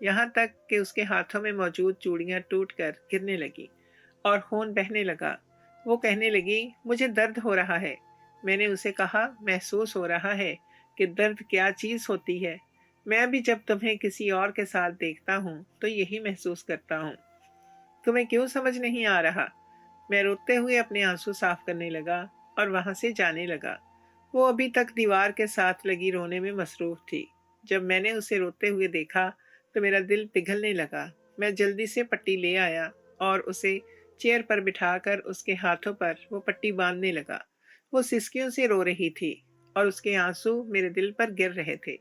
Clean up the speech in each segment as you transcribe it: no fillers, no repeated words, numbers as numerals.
یہاں تک کہ اس کے ہاتھوں میں موجود چوڑیاں ٹوٹ کر گرنے لگی اور خون بہنے لگا۔ وہ کہنے لگی، مجھے درد ہو رہا ہے۔ میں نے اسے کہا، محسوس ہو رہا ہے کہ درد کیا چیز ہوتی ہے۔ میں بھی جب تمہیں کسی اور کے ساتھ دیکھتا ہوں تو یہی محسوس کرتا ہوں۔ تمہیں کیوں سمجھ نہیں آ رہا؟ میں روتے ہوئے اپنے آنسو صاف کرنے لگا اور وہاں سے جانے لگا۔ وہ ابھی تک دیوار کے ساتھ لگی رونے میں مصروف تھی۔ جب میں نے اسے روتے ہوئے دیکھا تو میرا دل پگھلنے لگا۔ میں جلدی سے پٹی لے آیا اور اسے چیئر پر بٹھا کر اس کے ہاتھوں پر وہ پٹی باندھنے لگا۔ وہ سسکیوں سے رو رہی تھی اور اس کے آنسو میرے دل پر گر رہے تھے۔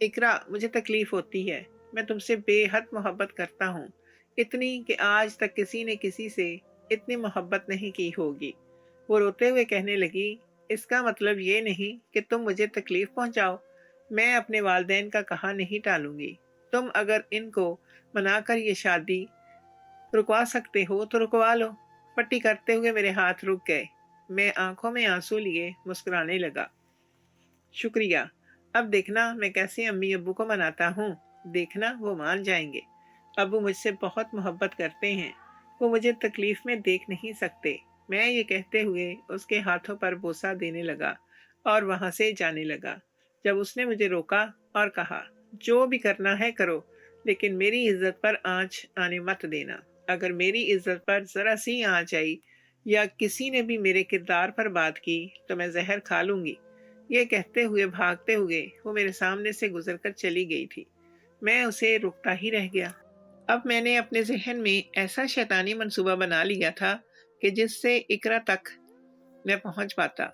اقرا، مجھے تکلیف ہوتی ہے۔ میں تم سے بے حد محبت کرتا ہوں، اتنی کہ آج تک کسی نے کسی سے اتنی محبت نہیں کی ہوگی۔ وہ روتے ہوئے کہنے لگی، اس کا مطلب یہ نہیں کہ تم مجھے تکلیف پہنچاؤ۔ میں اپنے والدین کا کہا نہیں ٹالوں گی۔ تم اگر ان کو منا کر یہ شادی رکوا سکتے ہو تو رکوا لو۔ پٹی کرتے ہوئے میرے ہاتھ رک گئے۔ میں آنکھوں میں آنسو لیے مسکرانے لگا۔ شکریہ۔ اب دیکھنا میں کیسے امی ابو کو مناتا ہوں۔ دیکھنا وہ مان جائیں گے۔ ابو مجھ سے بہت محبت کرتے ہیں۔ وہ مجھے تکلیف میں دیکھ نہیں سکتے۔ میں یہ کہتے ہوئے اس کے ہاتھوں پر بوسہ دینے لگا اور وہاں سے جانے لگا۔ جب اس نے مجھے روکا اور کہا، جو بھی کرنا ہے کرو، لیکن میری عزت پر آنچ آنے مت دینا۔ اگر میری عزت پر ذرا سی آنچ آئی یا کسی نے بھی میرے کردار پر بات کی تو میں زہر کھا لوں گی۔ یہ کہتے ہوئے بھاگتے ہوئے وہ میرے سامنے سے گزر کر چلی گئی تھی۔ میں اسے روکتا ہی رہ گیا۔ اب میں نے اپنے ذہن میں ایسا شیطانی منصوبہ بنا لیا تھا کہ جس سے اقرا تک میں پہنچ پاتا۔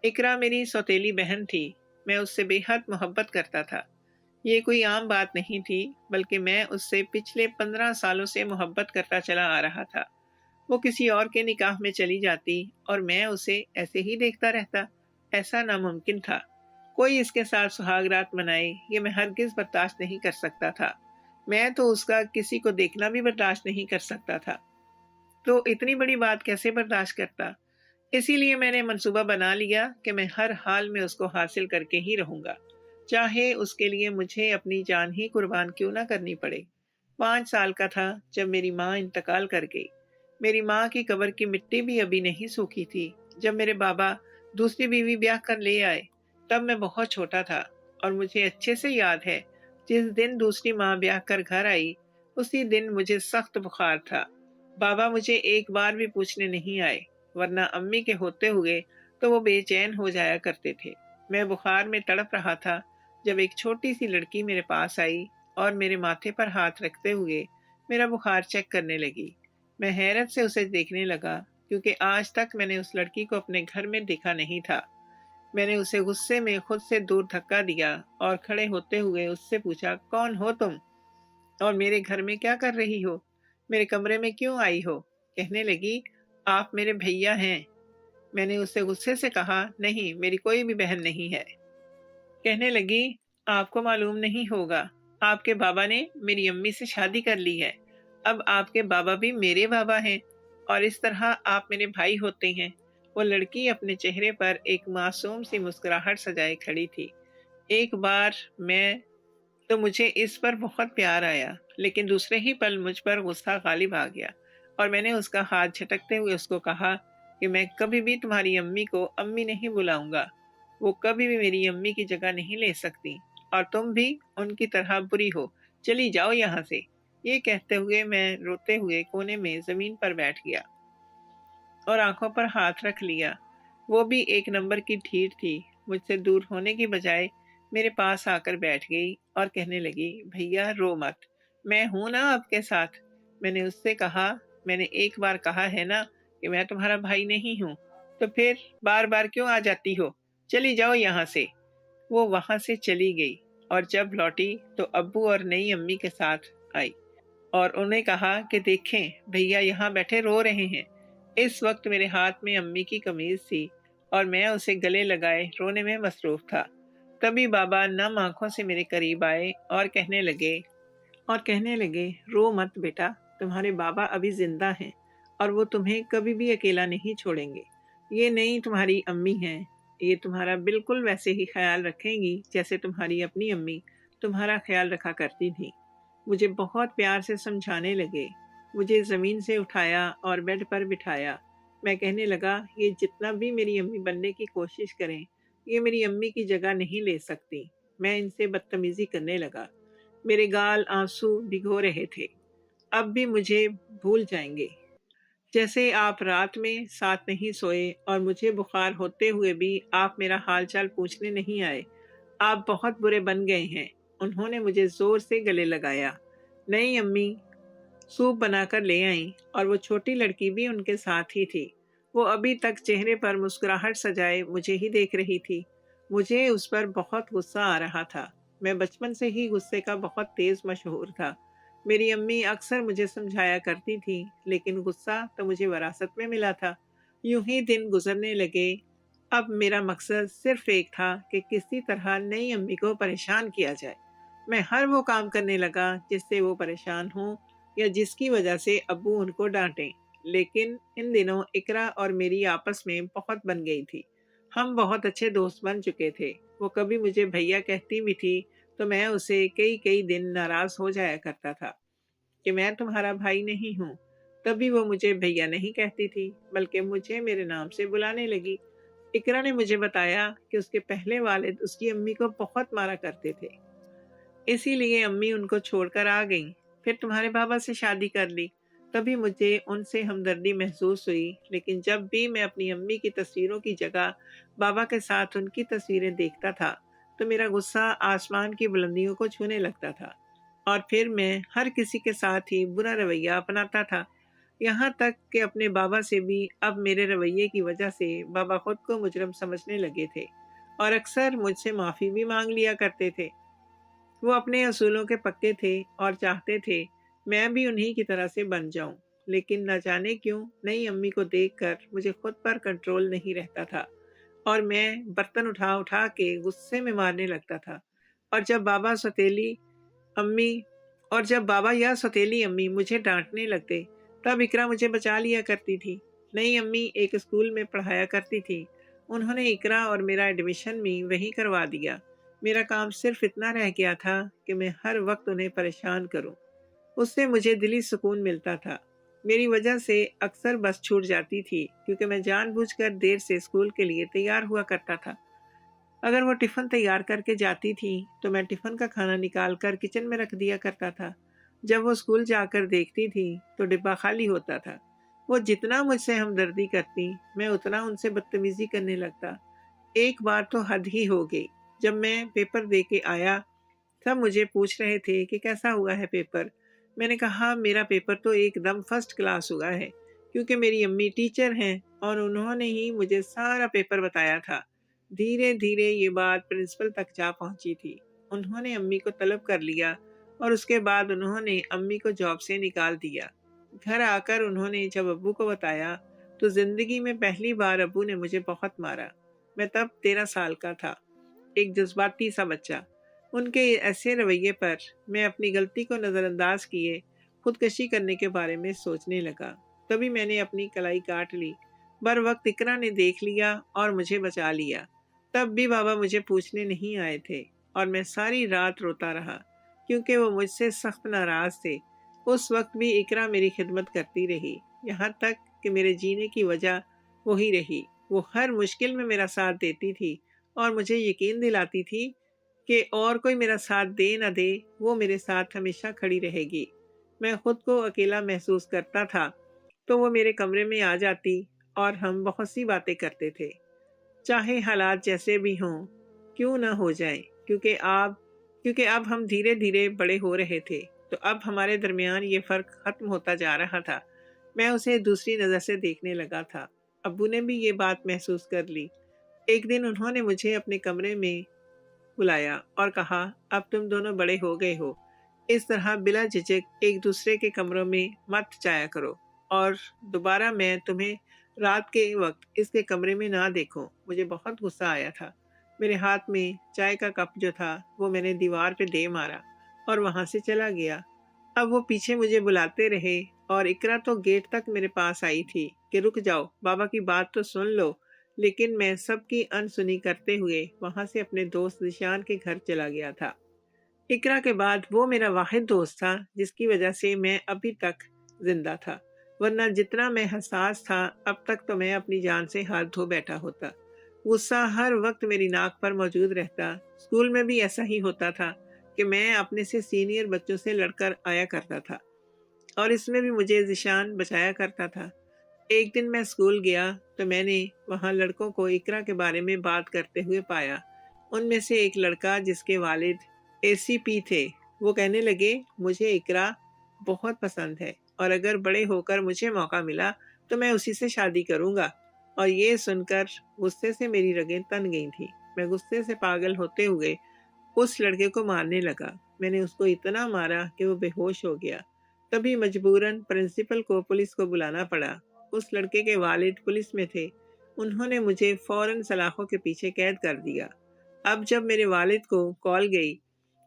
اقرا میری سوتیلی بہن تھی۔ میں اس سے بے حد محبت کرتا تھا۔ یہ کوئی عام بات نہیں تھی، بلکہ میں اس سے پچھلے 15 سالوں سے محبت کرتا چلا آ رہا تھا۔ وہ کسی اور کے نکاح میں چلی جاتی اور میں اسے ایسے ہی دیکھتا رہتا۔ ایسا ناممکن تھا۔ کوئی اس کے ساتھ سہاگ رات منائے، یہ میں ہرگز برداشت نہیں کر سکتا تھا۔ میں تو اس کا کسی کو دیکھنا بھی برداشت نہیں کر سکتا تھا، تو اتنی بڑی بات کیسے برداشت کرتا؟ اسی لیے میں نے منصوبہ بنا لیا کہ میں ہر حال میں اس کو حاصل کر کے ہی رہوں گا، چاہے اس کے لیے مجھے اپنی جان ہی قربان کیوں نہ کرنی پڑے۔ 5 سال کا تھا جب میری ماں انتقال کر گئی۔ میری ماں کی قبر کی مٹی بھی ابھی نہیں سوکھی تھی جب میرے بابا دوسری بیوی بیاہ کر لے آئے۔ تب میں بہت چھوٹا تھا اور مجھے اچھے سے یاد ہے، جس دن دوسری ماں بیاہ کر گھر آئی اسی دن مجھے سخت بخار تھا۔ بابا مجھے ایک بار بھی پوچھنے نہیں آئے، ورنہ امی کے ہوتے ہوئے تو وہ بے چین ہو جایا کرتے تھے۔ میں بخار میں تڑپ رہا تھا جب ایک چھوٹی سی لڑکی میرے پاس آئی اور میرے ماتھے پر ہاتھ رکھتے ہوئے میرا بخار چیک کرنے لگی۔ میں حیرت سے اسے دیکھنے لگا کیونکہ آج تک میں نے اس لڑکی کو اپنے گھر میں دیکھا نہیں تھا۔ میں نے اسے غصے میں خود سے دور دھکا دیا اور کھڑے ہوتے ہوئے اس سے پوچھا، کون ہو تم اور میرے گھر میں کیا کر رہی ہو؟ میرے کمرے میں کیوں آئی ہو؟ کہنے لگی، آپ میرے بھیا ہیں۔ میں نے اسے غصے سے کہا، نہیں، میری کوئی بھی بہن نہیں ہے۔ کہنے لگی، آپ کو معلوم نہیں ہوگا، آپ کے بابا نے میری امی سے شادی کر لی ہے۔ اب آپ کے بابا بھی میرے بابا ہیں اور اس طرح آپ میرے بھائی ہوتے ہیں۔ وہ لڑکی اپنے چہرے پر ایک معصوم سی مسکراہٹ سجائے کھڑی تھی۔ ایک بار میں تو مجھے اس پر بہت پیار آیا، لیکن دوسرے ہی پل مجھ پر غصہ غالب آ گیا اور میں نے اس کا ہاتھ جھٹکتے ہوئے اس کو کہا کہ میں کبھی بھی تمہاری امی کو امی نہیں بلاؤں گا۔ وہ کبھی بھی میری امی کی جگہ نہیں لے سکتی اور تم بھی ان کی طرح بری ہو۔ چلی جاؤ یہاں سے۔ یہ کہتے ہوئے میں روتے ہوئے کونے میں زمین پر بیٹھ گیا اور آنکھوں پر ہاتھ رکھ لیا۔ وہ بھی ایک نمبر کی ڈھیر تھی، مجھ سے دور ہونے کی بجائے میرے پاس آ کر بیٹھ گئی اور کہنے لگی، بھیا رو مت، میں ہوں نا آپ کے ساتھ۔ میں نے اس سے کہا، میں نے ایک بار کہا ہے نا کہ میں تمہارا بھائی نہیں ہوں، تو پھر بار بار کیوں آ جاتی ہو؟ چلی جاؤ یہاں سے۔ وہ وہاں سے چلی گئی اور جب لوٹی تو ابو اور نئی امی کے ساتھ آئی اور انہیں کہا کہ دیکھیں بھیا یہاں بیٹھے رو رہے ہیں۔ اس وقت میرے ہاتھ میں امی کی قمیض تھی اور میں اسے گلے لگائے رونے میں مصروف تھا۔ تبھی بابا نم آنکھوں سے میرے قریب آئے اور کہنے لگے رو مت بیٹا، تمہارے بابا ابھی زندہ ہیں اور وہ تمہیں کبھی بھی اکیلا نہیں چھوڑیں گے۔ یہ نہیں تمہاری امی ہیں، یہ تمہارا بالکل ویسے ہی خیال رکھیں گی جیسے تمہاری اپنی امی تمہارا خیال رکھا کرتی تھی۔ مجھے بہت پیار سے سمجھانے لگے۔ مجھے زمین سے اٹھایا اور بیڈ پر بٹھایا۔ میں کہنے لگا، یہ جتنا بھی میری امی بننے کی کوشش کریں، یہ میری امی کی جگہ نہیں لے سکتی۔ میں ان سے بدتمیزی کرنے لگا۔ میرے گال آنسو بھگو رہے تھے۔ اب بھی مجھے بھول جائیں گے۔ جیسے آپ رات میں ساتھ نہیں سوئے اور مجھے بخار ہوتے ہوئے بھی آپ میرا حال چال پوچھنے نہیں آئے۔ آپ بہت برے بن گئے ہیں۔ انہوں نے مجھے زور سے گلے لگایا۔ نہیں امی سوپ بنا کر لے آئیں اور وہ چھوٹی لڑکی بھی ان کے ساتھ ہی تھی۔ وہ ابھی تک چہرے پر مسکراہٹ سجائے مجھے ہی دیکھ رہی تھی۔ مجھے اس پر بہت غصہ آ رہا تھا۔ میں بچپن سے ہی غصے کا بہت تیز مشہور تھا۔ میری امی اکثر مجھے سمجھایا کرتی تھی، لیکن غصہ تو مجھے وراثت میں ملا تھا۔ یوں ہی دن گزرنے لگے۔ اب میرا مقصد صرف ایک تھا کہ کسی طرح نئی امی کو پریشان کیا جائے۔ میں ہر وہ کام کرنے لگا جس سے وہ پریشان ہوں یا جس کی وجہ سے ابو ان کو ڈانٹیں۔ لیکن ان دنوں اقرا اور میری آپس میں بہت بن گئی تھی۔ ہم بہت اچھے دوست بن چکے تھے۔ وہ کبھی مجھے بھیا کہتی بھی تھی تو میں اسے کئی دن ناراض ہو جایا کرتا تھا کہ میں تمہارا بھائی نہیں ہوں۔ تبھی وہ مجھے بھیا نہیں کہتی تھی، بلکہ مجھے میرے نام سے بلانے لگی۔ اقرا نے مجھے بتایا کہ اس کے پہلے والد اس کی امی کو بہت مارا کرتے تھے، اسی لیے امی ان کو چھوڑ کر آ گئیں۔ پھر تمہارے بابا سے شادی کر لی۔ تبھی مجھے ان سے ہمدردی محسوس ہوئی، لیکن جب بھی میں اپنی امی کی تصویروں کی جگہ بابا کے ساتھ ان کی تصویریں دیکھتا تھا تو میرا غصہ آسمان کی بلندیوں کو چھونے لگتا تھا، اور پھر میں ہر کسی کے ساتھ ہی برا رویہ اپناتا تھا، یہاں تک کہ اپنے بابا سے بھی۔ اب میرے رویے کی وجہ سے بابا خود کو مجرم سمجھنے لگے تھے اور اکثر مجھ سے معافی بھی مانگ لیا کرتے تھے۔ وہ اپنے اصولوں کے پکے تھے اور چاہتے تھے میں بھی انہی کی طرح سے بن جاؤں، لیکن نہ جانے کیوں نئی امی کو دیکھ کر مجھے خود پر کنٹرول نہیں رہتا تھا اور میں برتن اٹھا اٹھا کے غصے میں مارنے لگتا تھا۔ اور جب بابا یا سوتیلی امی مجھے ڈانٹنے لگتے تب اقرا مجھے بچا لیا کرتی تھی۔ نئی امی ایک اسکول میں پڑھایا کرتی تھی۔ انہوں نے اقرا اور میرا ایڈمیشن بھی وہیں کروا دیا۔ میرا کام صرف اتنا رہ گیا تھا کہ میں ہر وقت انہیں پریشان کروں۔ اس سے مجھے دلی سکون ملتا تھا۔ میری وجہ سے اکثر بس چھوٹ جاتی تھی کیونکہ میں جان بوجھ کر دیر سے اسکول کے لیے تیار ہوا کرتا تھا۔ اگر وہ ٹفن تیار کر کے جاتی تھی تو میں ٹفن کا کھانا نکال کر کچن میں رکھ دیا کرتا تھا۔ جب وہ اسکول جا کر دیکھتی تھی تو ڈبہ خالی ہوتا تھا۔ وہ جتنا مجھ سے ہمدردی کرتی میں اتنا ان سے بدتمیزی کرنے لگتا۔ ایک بار تو حد ہی ہو گئی۔ جب میں پیپر دے کے آیا سب مجھے پوچھ رہے تھے کہ کیسا ہوا ہے پیپر۔ میں نے کہا میرا پیپر تو ایک دم فرسٹ کلاس ہوا ہے، کیونکہ میری امی ٹیچر ہیں اور انہوں نے ہی مجھے سارا پیپر بتایا تھا۔ دھیرے دھیرے یہ بات پرنسپل تک جا پہنچی تھی۔ انہوں نے امی کو طلب کر لیا اور اس کے بعد انہوں نے امی کو جاب سے نکال دیا۔ گھر آ کر انہوں نے جب ابو کو بتایا تو زندگی میں پہلی بار ابو نے مجھے بہت مارا۔ میں تب 13 سال کا تھا، ایک جذباتی سا بچہ۔ ان کے ایسے رویے پر میں اپنی غلطی کو نظر انداز کیے خودکشی کرنے کے بارے میں سوچنے لگا۔ تبھی میں نے اپنی کلائی کاٹ لی۔ بر وقت اقرا نے دیکھ لیا اور مجھے بچا لیا۔ تب بھی بابا مجھے پوچھنے نہیں آئے تھے اور میں ساری رات روتا رہا کیونکہ وہ مجھ سے سخت ناراض تھے۔ اس وقت بھی اقرا میری خدمت کرتی رہی، یہاں تک کہ میرے جینے کی وجہ وہی رہی۔ وہ ہر مشکل میں میرا ساتھ دیتی تھی اور مجھے یقین دلاتی تھی کہ اور کوئی میرا ساتھ دے نہ دے وہ میرے ساتھ ہمیشہ کھڑی رہے گی۔ میں خود کو اکیلا محسوس کرتا تھا تو وہ میرے کمرے میں آ جاتی اور ہم بہت سی باتیں کرتے تھے، چاہے حالات جیسے بھی ہوں کیوں نہ ہو جائیں، کیونکہ اب ہم دھیرے دھیرے بڑے ہو رہے تھے تو اب ہمارے درمیان یہ فرق ختم ہوتا جا رہا تھا۔ میں اسے دوسری نظر سے دیکھنے لگا تھا۔ ابو نے بھی یہ بات محسوس کر لی۔ ایک دن انہوں نے مجھے اپنے کمرے میں بلایا اور کہا اب تم دونوں بڑے ہو گئے ہو، اس طرح بلا جھجک ایک دوسرے کے کمروں میں مت جایا کرو اور دوبارہ میں تمہیں رات کے وقت اس کے کمرے میں نہ دیکھوں۔ مجھے بہت غصہ آیا تھا۔ میرے ہاتھ میں چائے کا کپ جو تھا وہ میں نے دیوار پہ دے مارا اور وہاں سے چلا گیا۔ اب وہ پیچھے مجھے بلاتے رہے اور اقرا تو گیٹ تک میرے پاس آئی تھی کہ رک جاؤ، بابا کی بات تو سن لو، لیکن میں سب کی انسنی کرتے ہوئے وہاں سے اپنے دوست ذیشان کے گھر چلا گیا تھا۔ اقرا کے بعد وہ میرا واحد دوست تھا جس کی وجہ سے میں ابھی تک زندہ تھا، ورنہ جتنا میں حساس تھا اب تک تو میں اپنی جان سے ہاتھ دھو بیٹھا ہوتا۔ غصہ ہر وقت میری ناک پر موجود رہتا۔ اسکول میں بھی ایسا ہی ہوتا تھا کہ میں اپنے سے سینئر بچوں سے لڑ کر آیا کرتا تھا اور اس میں بھی مجھے ذیشان بچایا کرتا تھا۔ ایک دن میں اسکول گیا تو میں نے وہاں لڑکوں کو اقرا کے بارے میں بات کرتے ہوئے پایا۔ ان میں سے ایک لڑکا جس کے والد ACP تھے، وہ کہنے لگے مجھے اقرا بہت پسند ہے اور اگر بڑے ہو کر مجھے موقع ملا تو میں اسی سے شادی کروں گا۔ اور یہ سن کر غصے سے میری رگیں تن گئی تھیں۔ میں غصے سے پاگل ہوتے ہوئے اس لڑکے کو مارنے لگا۔ میں نے اس کو اتنا مارا کہ وہ بے ہوش ہو گیا۔ تبھی مجبوراً پرنسپل کو پولیس کو بلانا پڑا۔ اس لڑکے کے والد پولیس میں تھے۔ انہوں نے مجھے فوراً سلاخوں کے پیچھے قید کر دیا۔ اب جب میرے والد کو کال گئی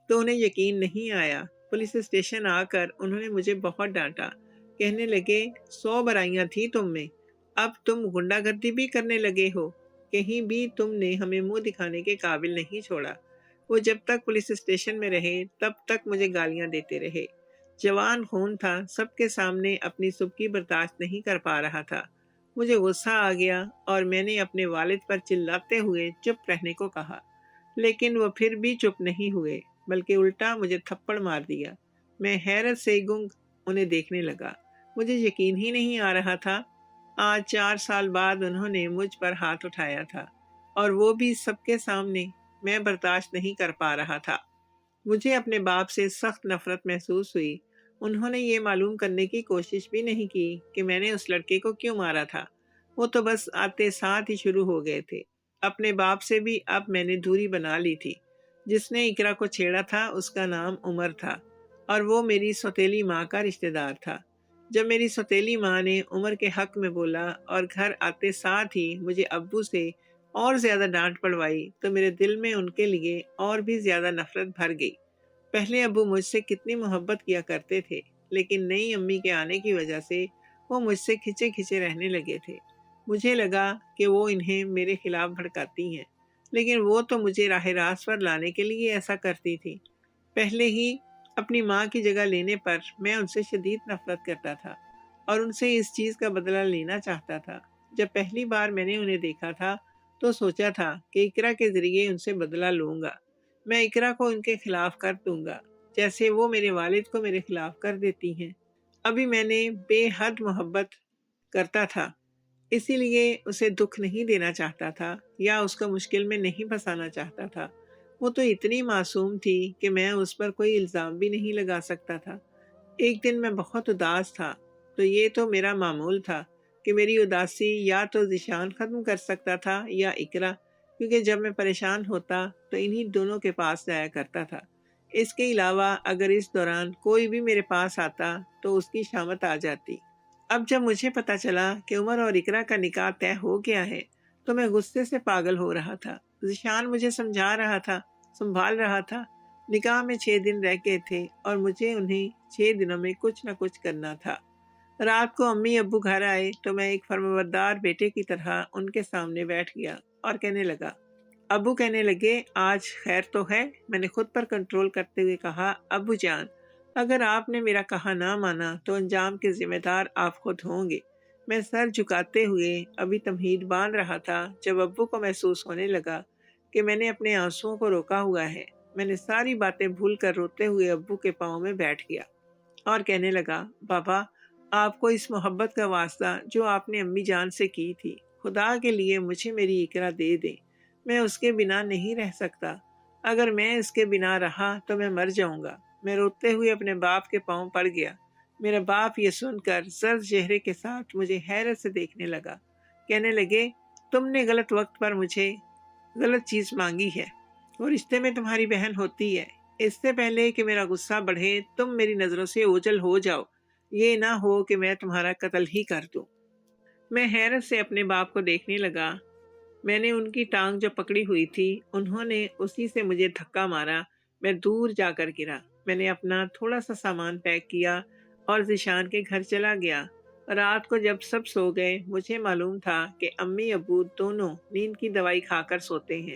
تو انہیں یقین نہیں آیا۔ پولیس اسٹیشن آ کر انہوں نے مجھے بہت ڈانٹا۔ کہنے لگے 100 برائیاں تھیں تم میں، اب تم غنڈہ گردی بھی کرنے لگے ہو۔ کہیں بھی تم نے ہمیں منہ دکھانے کے قابل نہیں چھوڑا۔ وہ جب تک پولیس اسٹیشن میں رہے تب تک مجھے گالیاں دیتے رہے۔ جوان خون تھا، سب کے سامنے اپنی سبکی برداشت نہیں کر پا رہا تھا۔ مجھے غصہ آ گیا اور میں نے اپنے والد پر چلاتے ہوئے چپ رہنے کو کہا، لیکن وہ پھر بھی چپ نہیں ہوئے بلکہ الٹا مجھے تھپڑ مار دیا۔ میں حیرت سے گنگ انہیں دیکھنے لگا۔ مجھے یقین ہی نہیں آ رہا تھا آج 4 سال بعد انہوں نے مجھ پر ہاتھ اٹھایا تھا، اور وہ بھی سب کے سامنے۔ میں برداشت نہیں کر پا رہا تھا۔ مجھے اپنے باپ سے سخت نفرت محسوس ہوئی۔ انہوں نے یہ معلوم کرنے کی کوشش بھی نہیں کی کہ میں نے اس لڑکے کو کیوں مارا تھا۔ وہ تو بس آتے ساتھ ہی شروع ہو گئے تھے۔ اپنے باپ سے بھی اب میں نے دوری بنا لی تھی۔ جس نے اقرا کو چھیڑا تھا اس کا نام عمر تھا اور وہ میری سوتیلی ماں کا رشتہ دار تھا۔ جب میری سوتیلی ماں نے عمر کے حق میں بولا اور گھر آتے ساتھ ہی مجھے ابو سے اور زیادہ ڈانٹ پڑوائی تو میرے دل میں ان کے لیے اور بھی زیادہ نفرت بھر گئی۔ پہلے ابو مجھ سے کتنی محبت کیا کرتے تھے، لیکن نئی امی کے آنے کی وجہ سے وہ مجھ سے کھچے کھچے رہنے لگے تھے۔ مجھے لگا کہ وہ انہیں میرے خلاف بھڑکاتی ہیں، لیکن وہ تو مجھے راہ راست پر لانے کے لیے ایسا کرتی تھی۔ پہلے ہی اپنی ماں کی جگہ لینے پر میں ان سے شدید نفرت کرتا تھا اور ان سے اس چیز کا بدلہ لینا چاہتا تھا۔ جب پہلی بار میں نے انہیں دیکھا تھا تو سوچا تھا کہ اقرا کے ذریعے ان سے بدلہ لوں گا۔ میں اقرا کو ان کے خلاف کر دوں گا جیسے وہ میرے والد کو میرے خلاف کر دیتی ہیں۔ ابھی میں نے بے حد محبت کرتا تھا، اسی لیے اسے دکھ نہیں دینا چاہتا تھا یا اس کو مشکل میں نہیں پھنسانا چاہتا تھا۔ وہ تو اتنی معصوم تھی کہ میں اس پر کوئی الزام بھی نہیں لگا سکتا تھا۔ ایک دن میں بہت اداس تھا تو یہ تو میرا معمول تھا کہ میری اداسی یا تو ذیشان ختم کر سکتا تھا یا اقرا، کیونکہ جب میں پریشان ہوتا تو انہی دونوں کے پاس جایا کرتا تھا۔ اس کے علاوہ اگر اس دوران کوئی بھی میرے پاس آتا تو اس کی شامت آ جاتی۔ اب جب مجھے پتا چلا کہ عمر اور اقرا کا نکاح طے ہو گیا ہے تو میں غصے سے پاگل ہو رہا تھا۔ ذیشان مجھے سمجھا رہا تھا، سنبھال رہا تھا۔ نکاح میں 6 دن رہ گئے تھے اور مجھے انہیں 6 دنوں میں کچھ نہ کچھ کرنا تھا۔ رات کو امی ابو گھر آئے تو میں ایک فرمانبردار بیٹے کی طرح ان کے سامنے بیٹھ گیا اور کہنے لگا۔ ابو کہنے لگے آج خیر تو ہے؟ میں نے خود پر کنٹرول کرتے ہوئے کہا ابو جان، اگر آپ نے میرا کہا نہ مانا تو انجام کے ذمہ دار آپ خود ہوں گے۔ میں سر جھکاتے ہوئے ابھی تمہید باندھ رہا تھا جب ابو کو محسوس ہونے لگا کہ میں نے اپنے آنسوؤں کو روکا ہوا ہے۔ میں نے ساری باتیں بھول کر روتے ہوئے ابو کے پاؤں میں بیٹھ گیا اور کہنے لگا بابا، آپ کو اس محبت کا واسطہ جو آپ نے امی جان سے کی تھی، خدا کے لیے مجھے میری اقرا دے دیں۔ میں اس کے بنا نہیں رہ سکتا۔ اگر میں اس کے بنا رہا تو میں مر جاؤں گا۔ میں روتے ہوئے اپنے باپ کے پاؤں پڑ گیا۔ میرا باپ یہ سن کر زرد چہرے کے ساتھ مجھے حیرت سے دیکھنے لگا۔ کہنے لگے تم نے غلط وقت پر مجھے غلط چیز مانگی ہے، اور رشتے میں تمہاری بہن ہوتی ہے۔ اس سے پہلے کہ میرا غصہ بڑھے تم میری نظروں سے اوجھل ہو جاؤ، یہ نہ ہو کہ میں تمہارا قتل ہی کر دوں۔ میں حیرت سے اپنے باپ کو دیکھنے لگا۔ میں نے ان کی ٹانگ جو پکڑی ہوئی تھی انہوں نے اسی سے مجھے دھکا مارا۔ میں دور جا کر گرا۔ میں نے اپنا تھوڑا سا سامان پیک کیا اور ذیشان کے گھر چلا گیا۔ رات کو جب سب سو گئے مجھے معلوم تھا کہ امی ابو دونوں نیند کی دوائی کھا کر سوتے ہیں۔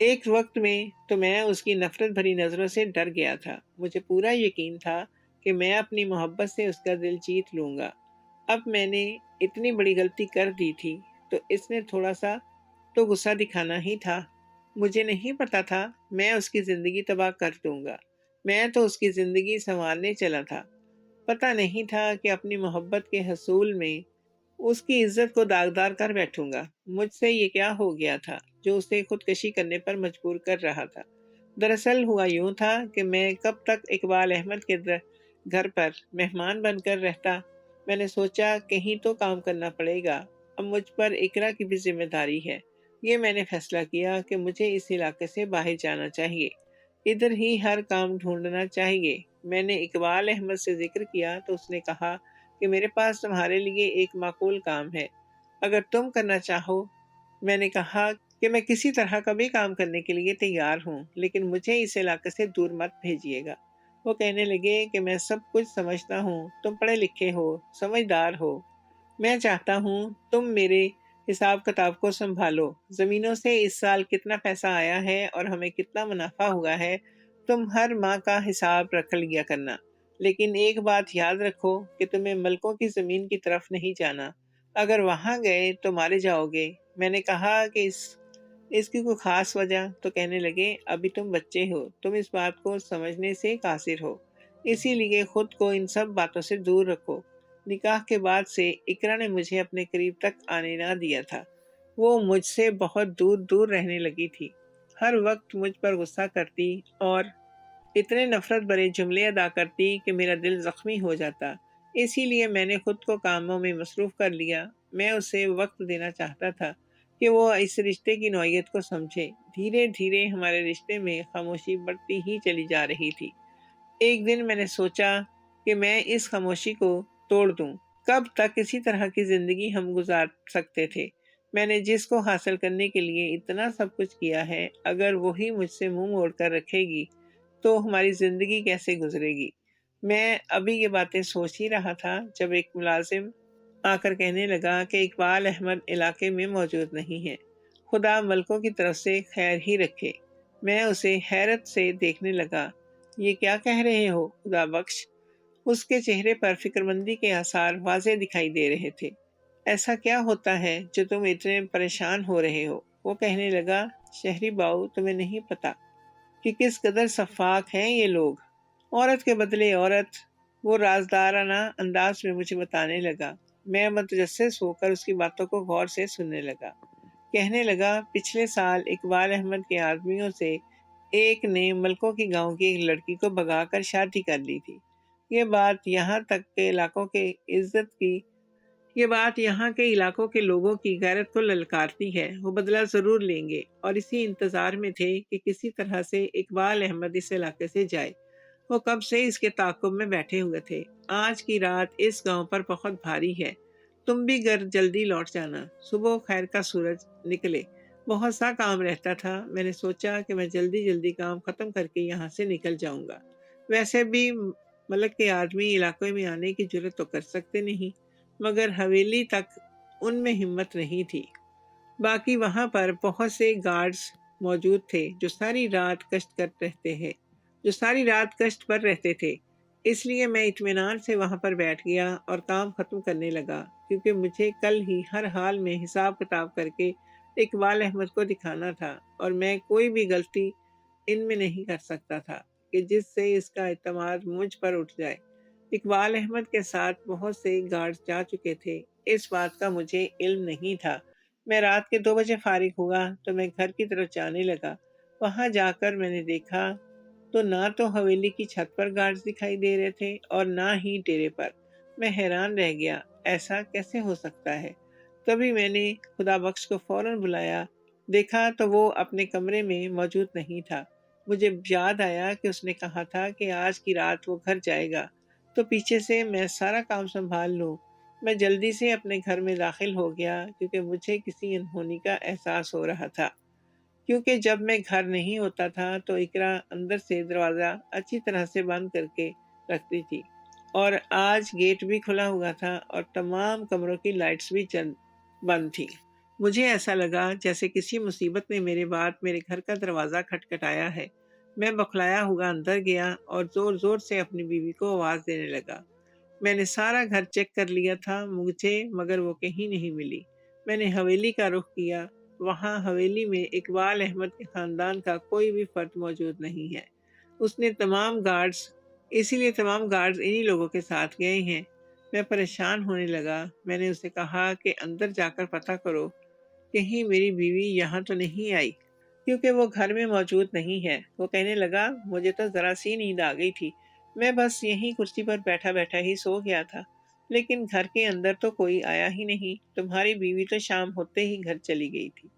ایک وقت میں تو میں اس کی نفرت بھری نظروں سے ڈر گیا تھا۔ مجھے پورا یقین تھا کہ میں اپنی محبت سے اس کا دل جیت لوں گا۔ اب میں نے اتنی بڑی غلطی کر دی تھی تو اس نے تھوڑا سا تو غصہ دکھانا ہی تھا۔ مجھے نہیں پتا تھا میں اس کی زندگی تباہ کر دوں گا۔ میں تو اس کی زندگی سنوارنے چلا تھا۔ پتہ نہیں تھا کہ اپنی محبت کے حصول میں اس کی عزت کو داغدار کر بیٹھوں گا۔ مجھ سے یہ کیا ہو گیا تھا جو اسے خودکشی کرنے پر مجبور کر رہا تھا؟ دراصل ہوا یوں تھا کہ میں کب تک اقبال احمد کے گھر پر مہمان بن کر رہتا۔ میں نے سوچا کہیں تو کام کرنا پڑے گا۔ اب مجھ پر اقرا کی بھی ذمہ داری ہے۔ یہ میں نے فیصلہ کیا کہ مجھے اس علاقے سے باہر جانا چاہیے، ادھر ہی ہر کام ڈھونڈنا چاہیے۔ میں نے اقبال احمد سے ذکر کیا تو اس نے کہا کہ میرے پاس تمہارے لیے ایک معقول کام ہے، اگر تم کرنا چاہو۔ میں نے کہا کہ میں کسی طرح کا بھی کام کرنے کے لیے تیار ہوں، لیکن مجھے اس علاقے سے دور مت بھیجیے گا۔ وہ کہنے لگے کہ میں سب کچھ سمجھتا ہوں، تم پڑھے لکھے ہو، سمجھدار ہو۔ میں چاہتا ہوں تم میرے حساب کتاب کو سنبھالو۔ زمینوں سے اس سال کتنا پیسہ آیا ہے اور ہمیں کتنا منافع ہوا ہے، تم ہر ماہ کا حساب رکھ لیا کرنا۔ لیکن ایک بات یاد رکھو کہ تمہیں ملکوں کی زمین کی طرف نہیں جانا، اگر وہاں گئے تو مارے جاؤ گے۔ میں نے کہا کہ اس کی کوئی خاص وجہ؟ تو کہنے لگے ابھی تم بچے ہو، تم اس بات کو سمجھنے سے قاصر ہو، اسی لیے خود کو ان سب باتوں سے دور رکھو۔ نکاح کے بعد سے اقرا نے مجھے اپنے قریب تک آنے نہ دیا تھا۔ وہ مجھ سے بہت دور دور رہنے لگی تھی، ہر وقت مجھ پر غصہ کرتی اور اتنے نفرت بھرے جملے ادا کرتی کہ میرا دل زخمی ہو جاتا۔ اسی لیے میں نے خود کو کاموں میں مصروف کر لیا۔ میں اسے وقت دینا چاہتا تھا کہ وہ اس رشتے کی نوعیت کو سمجھے۔ دھیرے دھیرے ہمارے رشتے میں خاموشی بڑھتی ہی چلی جا رہی تھی۔ ایک دن میں نے سوچا کہ میں اس خاموشی کو توڑ دوں۔ کب تک اسی طرح کی زندگی ہم گزار سکتے تھے؟ میں نے جس کو حاصل کرنے کے لیے اتنا سب کچھ کیا ہے، اگر وہی مجھ سے منہ موڑ کر رکھے گی تو ہماری زندگی کیسے گزرے گی؟ میں ابھی یہ باتیں سوچ ہی رہا تھا جب ایک ملازم آ کر کہنے لگا کہ اقبال احمد علاقے میں موجود نہیں ہے، خدا ملکوں کی طرف سے خیر ہی رکھے۔ میں اسے حیرت سے دیکھنے لگا۔ یہ کیا کہہ رہے ہو خدا بخش؟ اس کے چہرے پر فکر مندی کے آثار واضح دکھائی دے رہے تھے۔ ایسا کیا ہوتا ہے جو تم اتنے پریشان ہو رہے ہو؟ وہ کہنے لگا شہری باؤ، تمہیں نہیں پتا کہ کس قدر شفاق ہیں یہ لوگ۔ عورت کے بدلے عورت، وہ رازدارانہ انداز میں مجھے بتانے لگا۔ میں متجسس ہو کر اس کی باتوں کو غور سے سننے لگا۔ کہنے لگا پچھلے سال اقبال احمد کے آدمیوں سے ایک نے ملکوں کی گاؤں کی ایک لڑکی کو بھگا کر شادی کر لی تھی۔ یہ بات یہاں کے علاقوں کے لوگوں کی غیرت کو للکارتی ہے۔ وہ بدلہ ضرور لیں گے اور اسی انتظار میں تھے کہ کسی طرح سے اقبال احمد اس علاقے سے جائے۔ وہ کب سے اس کے تعاقب میں بیٹھے ہوئے تھے۔ آج کی رات اس گاؤں پر بہت بھاری ہے، تم بھی گھر جلدی لوٹ جانا، صبح خیر کا سورج نکلے۔ بہت سا کام رہتا تھا۔ میں نے سوچا کہ میں جلدی جلدی کام ختم کر کے یہاں سے نکل جاؤں گا۔ ویسے بھی ملک کے آدمی علاقے میں آنے کی جرات تو کر سکتے نہیں، مگر حویلی تک ان میں ہمت نہیں تھی۔ باقی وہاں پر بہت سے گارڈز موجود تھے جو ساری رات کشت پر رہتے تھے۔ اس لیے میں اطمینان سے وہاں پر بیٹھ گیا اور کام ختم کرنے لگا، کیونکہ مجھے کل ہی ہر حال میں حساب کتاب کر کے اقبال احمد کو دکھانا تھا، اور میں کوئی بھی غلطی ان میں نہیں کر سکتا تھا کہ جس سے اس کا اعتماد مجھ پر اٹھ جائے۔ اقبال احمد کے ساتھ بہت سے گارڈز جا چکے تھے، اس بات کا مجھے علم نہیں تھا۔ میں رات کے 2 بجے فارغ ہوا تو میں گھر کی طرف جانے لگا۔ وہاں جا کر میں نے دیکھا تو نہ تو حویلی کی چھت پر گارڈز دکھائی دے رہے تھے اور نہ ہی ڈیرے پر۔ میں حیران رہ گیا، ایسا کیسے ہو سکتا ہے؟ تبھی میں نے خدا بخش کو فوراً بلایا۔ دیکھا تو وہ اپنے کمرے میں موجود نہیں تھا۔ مجھے یاد آیا کہ اس نے کہا تھا کہ آج کی رات وہ گھر جائے گا، تو پیچھے سے میں سارا کام سنبھال لوں۔ میں جلدی سے اپنے گھر میں داخل ہو گیا کیونکہ مجھے کسی انہونی کا احساس ہو رہا تھا، کیونکہ جب میں گھر نہیں ہوتا تھا تو اقرا اندر سے دروازہ اچھی طرح سے بند کر کے رکھتی تھی، اور آج گیٹ بھی کھلا ہوا تھا اور تمام کمروں کی لائٹس بھی بند تھی۔ مجھے ایسا لگا جیسے کسی مصیبت نے میرے بعد میرے گھر کا دروازہ کھٹکھٹایا ہے۔ میں بکھلایا ہوا اندر گیا اور زور زور سے اپنی بیوی کو آواز دینے لگا۔ میں نے سارا گھر چیک کر لیا تھا مگر وہ کہیں نہیں ملی۔ میں نے حویلی کا رخ کیا۔ وہاں حویلی میں اقبال احمد کے خاندان کا کوئی بھی فرد موجود نہیں ہے۔ اس نے اسی لیے تمام گارڈز انہی لوگوں کے ساتھ گئے ہیں۔ میں پریشان ہونے لگا۔ میں نے اسے کہا کہ اندر جا کر پتہ کرو، کہیں میری بیوی یہاں تو نہیں آئی، کیونکہ وہ گھر میں موجود نہیں ہے۔ وہ کہنے لگا، مجھے تو ذرا سی نیند آ گئی تھی، میں بس یہیں کرسی پر بیٹھا بیٹھا ہی سو گیا تھا، لیکن گھر کے اندر تو کوئی آیا ہی نہیں۔ تمہاری بیوی تو شام ہوتے ہی گھر چلی گئی تھی،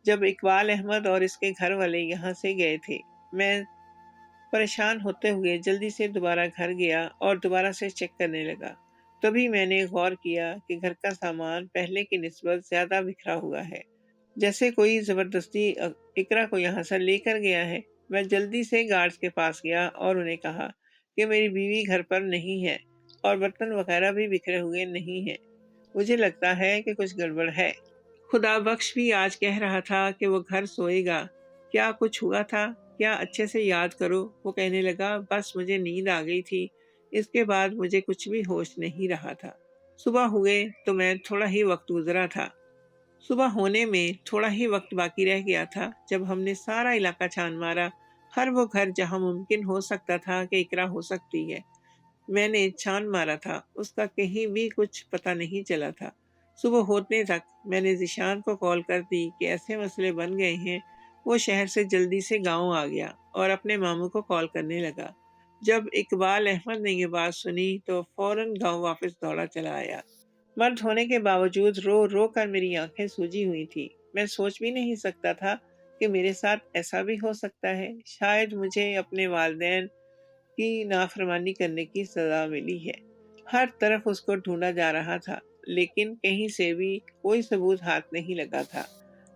جب اقبال احمد اور اس کے گھر والے یہاں سے گئے تھے۔ میں پریشان ہوتے ہوئے جلدی سے دوبارہ گھر گیا اور دوبارہ سے چیک کرنے لگا۔ تبھی میں نے غور کیا کہ گھر کا سامان پہلے کی نسبت زیادہ بکھرا ہوا ہے، جیسے کوئی زبردستی اقرا کو یہاں سے لے کر گیا ہے۔ میں جلدی سے گارڈز کے پاس گیا اور انہیں کہا کہ میری بیوی گھر پر نہیں ہے اور برتن وغیرہ بھی بکھرے ہوئے نہیں ہیں۔ مجھے لگتا ہے کہ کچھ گڑبڑ ہے۔ خدا بخش بھی آج کہہ رہا تھا کہ وہ گھر سوئے گا۔ کیا کچھ ہوا تھا؟ کیا اچھے سے یاد کرو۔ وہ کہنے لگا، بس مجھے نیند آ گئی تھی، اس کے بعد مجھے کچھ بھی ہوش نہیں رہا تھا۔ صبح ہوئے تو میں تھوڑا ہی وقت گزرا تھا۔ صبح ہونے میں تھوڑا ہی وقت باقی رہ گیا تھا جب ہم نے سارا علاقہ چھان مارا، ہر وہ گھر جہاں ممکن ہو سکتا تھا کہ اقرا ہو سکتی ہے۔ میں نے چھان مارا تھا، اس کا کہیں بھی کچھ پتہ نہیں چلا تھا۔ صبح ہونے تک میں نے ذیشان کو کال کر دی کہ ایسے مسئلے بن گئے ہیں۔ وہ شہر سے جلدی سے گاؤں آ گیا اور اپنے ماموں کو کال کرنے لگا۔ جب اقبال احمد نے یہ بات سنی تو فوراً گاؤں واپس دوڑا چلا آیا۔ مرد ہونے کے باوجود رو رو کر میری آنکھیں سوجی ہوئی تھی۔ میں سوچ بھی نہیں سکتا تھا کہ میرے ساتھ ایسا بھی ہو سکتا ہے۔ شاید مجھے اپنے والدین کی نافرمانی کرنے کی سزا ملی ہے۔ ہر طرف اس کو ڈھونڈا جا رہا تھا، لیکن کہیں سے بھی کوئی ثبوت ہاتھ نہیں لگا تھا۔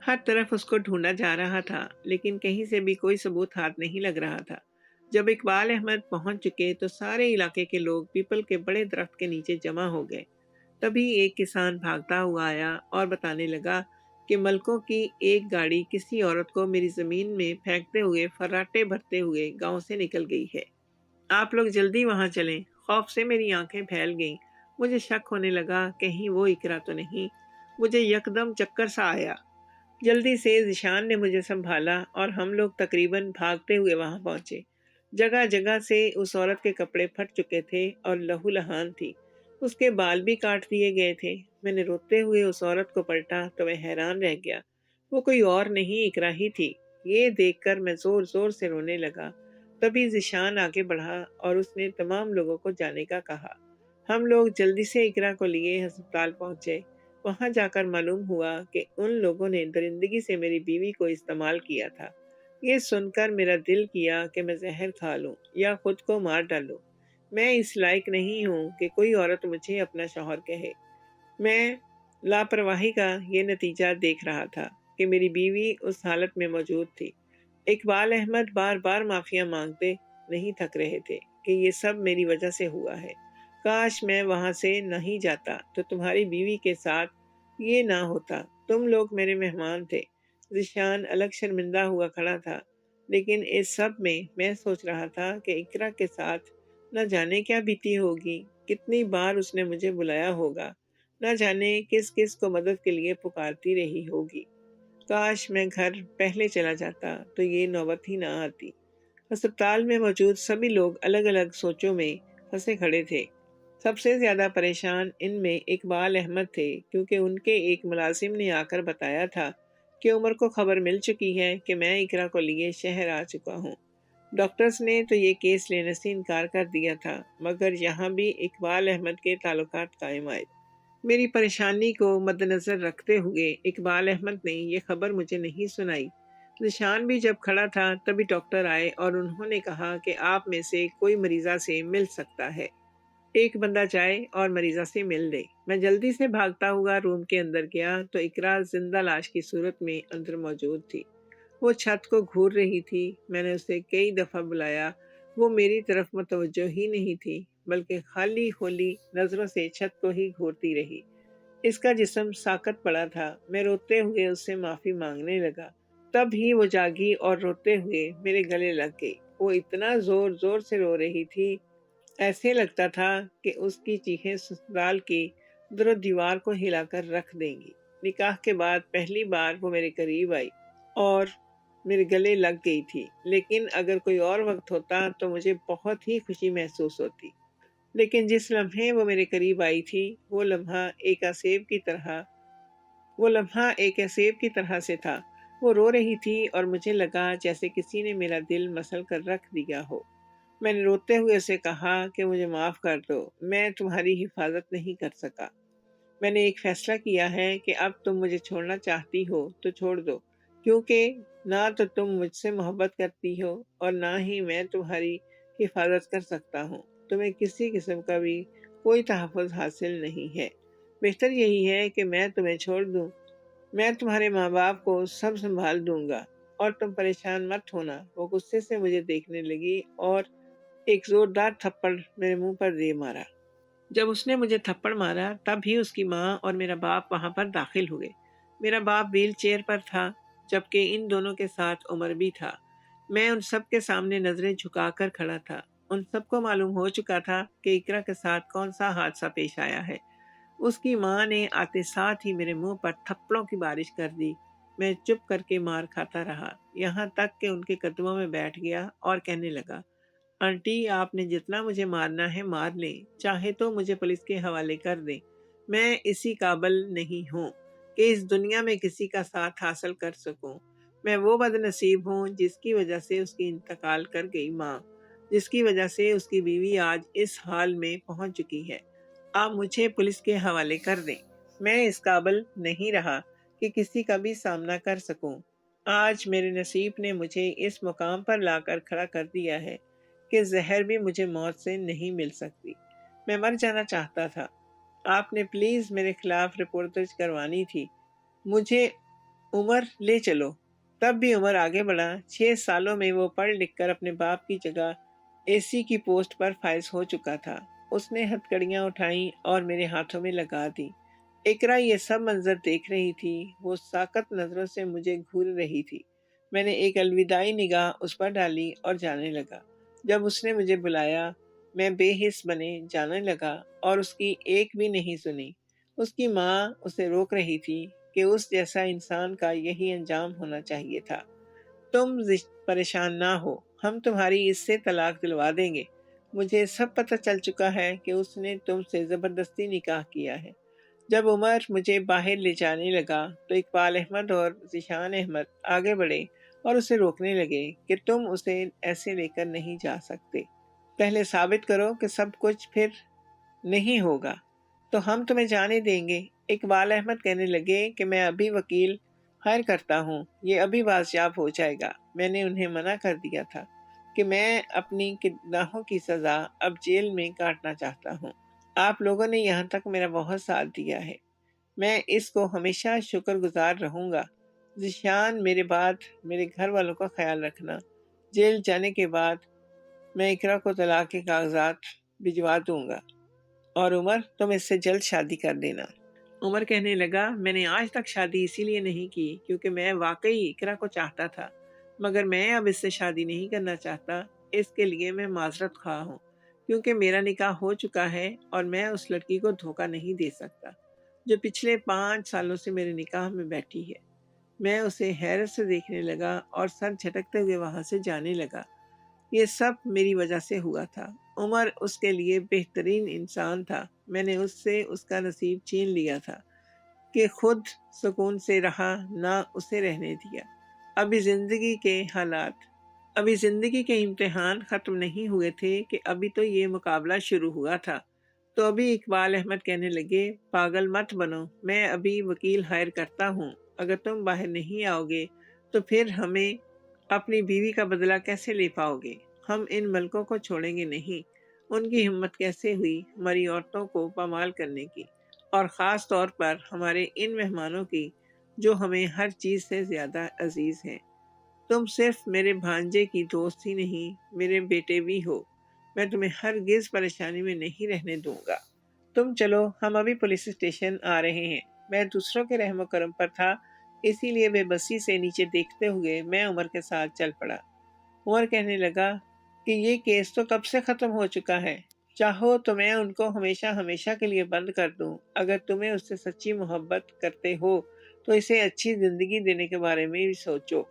ہر طرف اس کو ڈھونڈا جا رہا تھا، لیکن کہیں سے بھی کوئی ثبوت ہاتھ نہیں لگ رہا تھا۔ جب اقبال احمد پہنچ چکے تو سارے علاقے کے لوگ پیپل کے بڑے درخت کے نیچے جمع ہو گئے۔ تبھی ایک کسان بھاگتا ہوا آیا اور بتانے لگا کہ ملکوں کی ایک گاڑی کسی عورت کو میری زمین میں پھینکتے ہوئے فراٹے بھرتے ہوئے گاؤں سے نکل گئی ہے۔ آپ لوگ جلدی وہاں چلیں۔ خوف سے میری آنکھیں پھیل گئیں۔ مجھے شک ہونے لگا کہیں وہ اقرا تو نہیں۔ مجھے یکدم چکر سا آیا۔ جلدی سے ذیشان نے مجھے سنبھالا اور ہم لوگ تقریباً بھاگتے ہوئے وہاں پہنچے۔ جگہ جگہ سے اس عورت کے کپڑے پھٹ چکے تھے اور لہو لہان تھی۔ اس کے بال بھی کاٹ دیے گئے تھے۔ میں نے روتے ہوئے اس عورت کو پلٹا تو میں حیران رہ گیا۔ وہ کوئی اور نہیں اقرا ہی تھی۔ یہ دیکھ کر میں زور زور سے رونے لگا۔ تبھی ذیشان آگے بڑھا اور اس نے تمام لوگوں کو جانے کا کہا۔ ہم لوگ جلدی سے اقرا کو لیے ہسپتال پہنچے۔ وہاں جا کر معلوم ہوا کہ ان لوگوں نے درندگی سے میری بیوی کو استعمال کیا تھا۔ یہ سن کر میرا دل کیا کہ میں زہر کھا لوں یا خود کو مار ڈالوں۔ میں اس لائق نہیں ہوں کہ کوئی عورت مجھے اپنا شوہر کہے۔ میں لاپرواہی کا یہ نتیجہ دیکھ رہا تھا کہ میری بیوی اس حالت میں موجود تھی۔ اقبال احمد بار بار معافیاں مانگتے نہیں تھک رہے تھے کہ یہ سب میری وجہ سے ہوا ہے۔ کاش میں وہاں سے نہیں جاتا تو تمہاری بیوی کے ساتھ یہ نہ ہوتا۔ تم لوگ میرے مہمان تھے۔ ذیشان الگ شرمندہ ہوا کھڑا تھا، لیکن اس سب میں سوچ رہا تھا کہ اقرا کے ساتھ نہ جانے کیا بیتی ہوگی، کتنی بار اس نے مجھے بلایا ہوگا، نہ جانے کس کس کو مدد کے لیے پکارتی رہی ہوگی۔ کاش میں گھر پہلے چلا جاتا تو یہ نوبت ہی نہ آتی۔ ہسپتال میں موجود سبھی لوگ الگ الگ سوچوں میں پھنسے کھڑے تھے۔ سب سے زیادہ پریشان ان میں اقبال احمد تھے، کیونکہ ان کے ایک ملازم نے آ کر بتایا تھا کہ عمر کو خبر مل چکی ہے کہ میں اقرا کو لیے شہر آ چکا ہوں۔ ڈاکٹرز نے تو یہ کیس لینے سے انکار کر دیا تھا، مگر یہاں بھی اقبال احمد کے تعلقات قائم آئے۔ میری پریشانی کو مد نظر رکھتے ہوئے اقبال احمد نے یہ خبر مجھے نہیں سنائی۔ ذیشان بھی جب کھڑا تھا تبھی ڈاکٹر آئے اور انہوں نے کہا کہ آپ میں سے کوئی مریضہ سے مل سکتا ہے۔ ایک بندہ جائے اور مریضہ سے مل لے۔ میں جلدی سے بھاگتا ہوا روم کے اندر گیا تو اقرا زندہ لاش کی صورت میں اندر موجود تھی۔ وہ چھت کو گھور رہی تھی۔ میں نے اسے کئی دفعہ بلایا، وہ میری طرف متوجہ ہی نہیں تھی، بلکہ خالی ہولی نظروں سے چھت کو ہی گھورتی رہی۔ اس کا جسم ساکت پڑا تھا۔ میں روتے ہوئے اس سے معافی مانگنے لگا، تب ہی وہ جاگی اور روتے ہوئے میرے گلے لگ گئی۔ وہ اتنا زور زور سے رو رہی تھی، ایسے لگتا تھا کہ اس کی چیخیں سسرال کی در و دیوار کو ہلا کر رکھ دیں گی۔ نکاح کے بعد پہلی بار وہ میرے قریب آئی اور میرے گلے لگ گئی تھی، لیکن اگر کوئی اور وقت ہوتا تو مجھے بہت ہی خوشی محسوس ہوتی۔ لیکن جس لمحے وہ میرے قریب آئی تھی، وہ لمحہ ایک اسیب کی طرح سے تھا۔ وہ رو رہی تھی اور مجھے لگا جیسے کسی نے میرا دل مسل کر رکھ دیا ہو۔ میں نے روتے ہوئے اسے کہا کہ مجھے معاف کر دو، میں تمہاری حفاظت نہیں کر سکا۔ میں نے ایک فیصلہ کیا ہے کہ اب تم مجھے چھوڑنا چاہتی ہو تو چھوڑ دو، کیونکہ نہ تو تم مجھ سے محبت کرتی ہو اور نہ ہی میں تمہاری حفاظت کر سکتا ہوں۔ تمہیں کسی قسم کا بھی کوئی تحفظ حاصل نہیں ہے۔ بہتر یہی ہے کہ میں تمہیں چھوڑ دوں۔ میں تمہارے ماں باپ کو سب سنبھال دوں گا اور تم پریشان مت ہونا۔ وہ غصے سے مجھے دیکھنے لگی اور ایک زوردار تھپڑ میرے منہ پر دے مارا۔ جب اس نے مجھے تھپڑ مارا تب ہی اس کی ماں اور میرا باپ وہاں پر داخل ہوئے۔ میرا باپ ویل چیئر پر تھا، جبکہ ان دونوں کے ساتھ عمر بھی تھا۔ میں ان سب کے سامنے نظریں جھکا کر کھڑا تھا۔ ان سب کو معلوم ہو چکا تھا کہ اقرا کے ساتھ کون سا حادثہ پیش آیا ہے۔ اس کی ماں نے آتے ساتھ ہی میرے منہ پر تھپڑوں کی بارش کر دی۔ میں چپ کر کے مار کھاتا رہا، یہاں تک کہ ان کے قدموں میں بیٹھ گیا اور کہنے لگا، آنٹی آپ نے جتنا مجھے مارنا ہے مار لیں، چاہے تو مجھے پولیس کے حوالے کر دیں۔ میں اسی قابل نہیں ہوں کہ اس دنیا میں کسی کا ساتھ حاصل کر سکوں۔ میں وہ بد نصیب ہوں جس کی وجہ سے اس کی انتقال کر گئی ماں، جس کی وجہ سے اس کی بیوی آج اس حال میں پہنچ چکی ہے۔ آپ مجھے پولیس کے حوالے کر دیں۔ میں اس قابل نہیں رہا کہ کسی کا بھی سامنا کر سکوں۔ آج میرے نصیب نے مجھے اس مقام پر لا کر کھڑا کر دیا ہے کہ زہر بھی مجھے موت سے نہیں مل سکتی۔ میں مر جانا چاہتا تھا۔ آپ نے پلیز میرے خلاف رپورٹ درج کروانی تھی۔ مجھے عمر لے چلو۔ تب بھی عمر آگے بڑھا۔ 6 سالوں میں وہ پڑھ لکھ کر اپنے باپ کی جگہ AC کی پوسٹ پر فائز ہو چکا تھا۔ اس نے ہتھکڑیاں اٹھائیں اور میرے ہاتھوں میں لگا دی۔ اقرا یہ سب منظر دیکھ رہی تھی۔ وہ ساکت نظروں سے مجھے گھور رہی تھی۔ میں نے ایک الوداعی نگاہ اس پر ڈالی اور جانے لگا۔ جب اس نے مجھے بلایا، میں بے حس بنے جانے لگا اور اس کی ایک بھی نہیں سنی۔ اس کی ماں اسے روک رہی تھی کہ اس جیسا انسان کا یہی انجام ہونا چاہیے تھا۔ تم پریشان نہ ہو، ہم تمہاری اس سے طلاق دلوا دیں گے۔ مجھے سب پتہ چل چکا ہے کہ اس نے تم سے زبردستی نکاح کیا ہے۔ جب عمر مجھے باہر لے جانے لگا تو اقبال احمد اور ذیشان احمد آگے بڑھے اور اسے روکنے لگے کہ تم اسے ایسے لے کر نہیں جا سکتے۔ پہلے ثابت کرو کہ سب کچھ، پھر نہیں ہوگا تو ہم تمہیں جانے دیں گے۔ اقبال احمد کہنے لگے کہ میں ابھی وکیل ہائر کرتا ہوں، یہ ابھی بازیاب ہو جائے گا۔ میں نے انہیں منع کر دیا تھا کہ میں اپنی گناہوں کی سزا اب جیل میں کاٹنا چاہتا ہوں۔ آپ لوگوں نے یہاں تک میرا بہت ساتھ دیا ہے، میں اس کو ہمیشہ شکر گزار رہوں گا۔ ذیشان، میرے بعد میرے گھر والوں کا خیال رکھنا۔ جیل جانے کے بعد میں اقرا کو طلاق کے کاغذات بھجوا دوں گا، اور عمر تم اس سے جلد شادی کر دینا۔ عمر کہنے لگا، میں نے آج تک شادی اسی لیے نہیں کی کیونکہ میں واقعی اقرا کو چاہتا تھا، مگر میں اب اس سے شادی نہیں کرنا چاہتا۔ اس کے لیے میں معذرت خواہ ہوں کیونکہ میرا نکاح ہو چکا ہے اور میں اس لڑکی کو دھوکہ نہیں دے سکتا جو پچھلے 5 سالوں سے میرے نکاح میں بیٹھی ہے۔ میں اسے حیرت سے دیکھنے لگا اور سر جھٹکتے ہوئے وہاں سے جانے لگا۔ یہ سب میری وجہ سے ہوا تھا۔ عمر اس کے لیے بہترین انسان تھا۔ میں نے اس سے اس کا نصیب چھین لیا تھا کہ خود سکون سے رہا، نہ اسے رہنے دیا۔ ابھی زندگی کے امتحان ختم نہیں ہوئے تھے کہ ابھی تو یہ مقابلہ شروع ہوا تھا۔ تو ابھی اقبال احمد کہنے لگے، پاگل مت بنو، میں ابھی وکیل ہائر کرتا ہوں۔ اگر تم باہر نہیں آؤ گے تو پھر ہمیں اپنی بیوی کا بدلہ کیسے لے پاؤ گے؟ ہم ان ملکوں کو چھوڑیں گے نہیں۔ ان کی ہمت کیسے ہوئی ہماری عورتوں کو پامال کرنے کی، اور خاص طور پر ہمارے ان مہمانوں کی جو ہمیں ہر چیز سے زیادہ عزیز ہیں۔ تم صرف میرے بھانجے کی دوست ہی نہیں، میرے بیٹے بھی ہو۔ میں تمہیں ہرگز پریشانی میں نہیں رہنے دوں گا۔ تم چلو، ہم ابھی پولیس اسٹیشن آ رہے ہیں۔ میں دوسروں کے رحم و کرم پر تھا، اسی لیے بے بسی سے نیچے دیکھتے ہوئے میں عمر کے ساتھ چل پڑا۔ عمر کہنے لگا کہ یہ کیس تو کب سے ختم ہو چکا ہے، چاہو تو میں ان کو ہمیشہ ہمیشہ کے لیے بند کر دوں۔ اگر تمہیں اس سے سچی محبت کرتے ہو تو اسے اچھی زندگی دینے کے بارے میں بھی سوچو۔